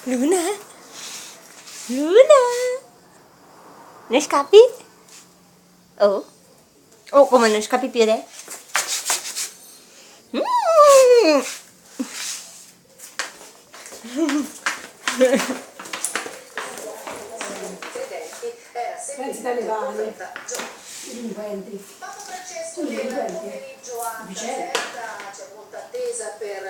Luna? Luna? Ne scappi? Oh? Oh, come non scappi più adesso? Pensi dalle varie, delinquenti. Papa Francesco del pomeriggio a Caserta, c'è molta attesa per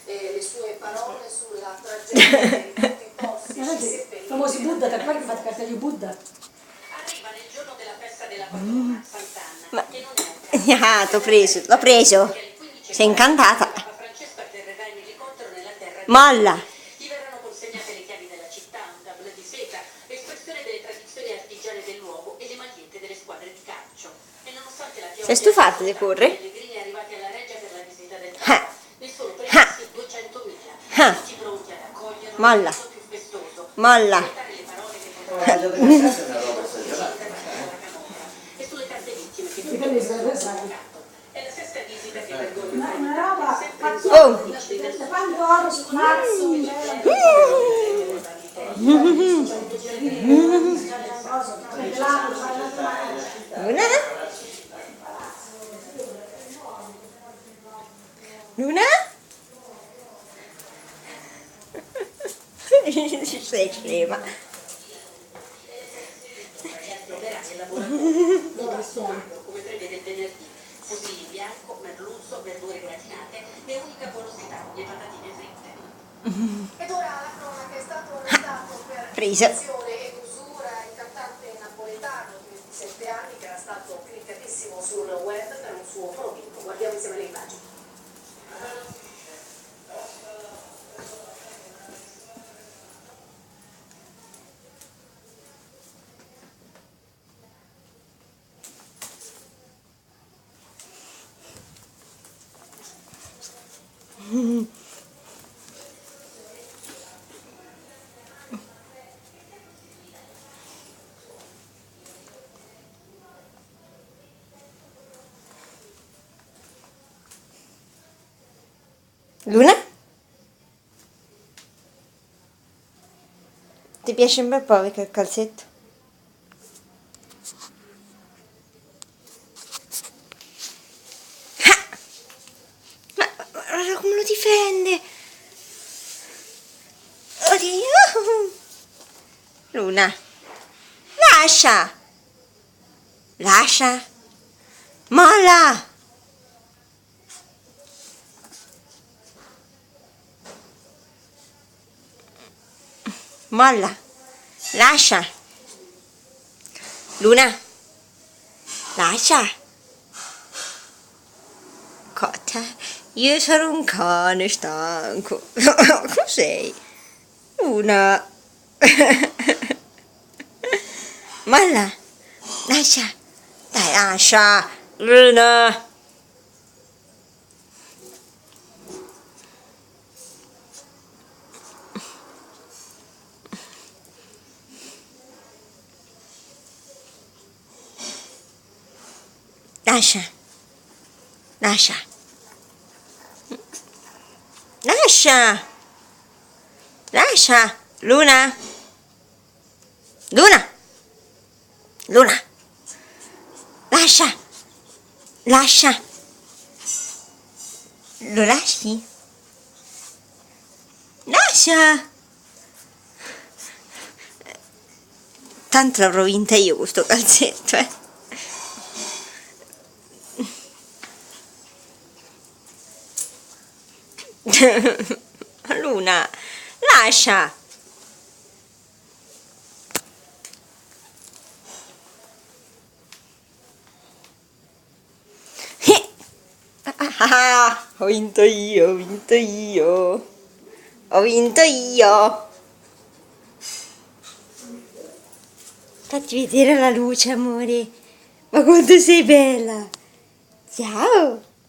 le sue parole sulla tragedia dei ponti tossici. I famosi Buddha, da qua che fate carta di Buddha. Arriva nel giorno della festa della patrona Sant'Anna, Ma... che non è un caso. T'ho preso, l'ho preso. Sei incantata. Papa Francesco atterrerà in elicottero nella terra di Molla. Gli verranno consegnate le chiavi della città, un tablet di seta, espressione delle tradizioni artigiane del luogo e le magliette delle squadre di calcio. E nonostante la pioggia, Sei stufato di correre? i pellegrini arrivati alla Reggia per la visita del Ah. Papa ne sono previsti 200.000, Ah. tutti pronti ad accogliere Molla. un più festoso. Molla. Ascoltare le parole che potranno e sulle tante vittime che Dipende se lo sai. è la sesta visita che per Una roba Oh. quando oro spazio, Luna? Luna? Sei scema. come prevede il venerdì. Fusilli bianco, merluzzo, verdure gratinate e unica golosità, le patatine fritte. Ed ora la cronaca è stato arrestato per Preso. corruzione e usura il cantante napoletano di 27 anni che era stato cliccatissimo sul web per un suo provino. Guardiamo insieme le immagini. Luna? Ti piace un bel po' il calzetto? Ah! Ma guarda come lo difende! Oddio! Luna! Lascia! Lascia! Molla! Molla, lascia. Luna, lascia. Cotta, io sono un cane stanco. Cos'hai? Luna. Molla, lascia. Dai, lascia. Luna. Lascia, lascia, lascia, lascia, Luna, Luna, Luna, lascia, lascia, lo lasci? Lascia! Tanto l'avrò vinta io questo calzetto, eh. Luna, lascia! Ho vinto io, ho vinto io, ho vinto io. Fatti vedere la luce, amore. Ma quanto sei bella. Ciao.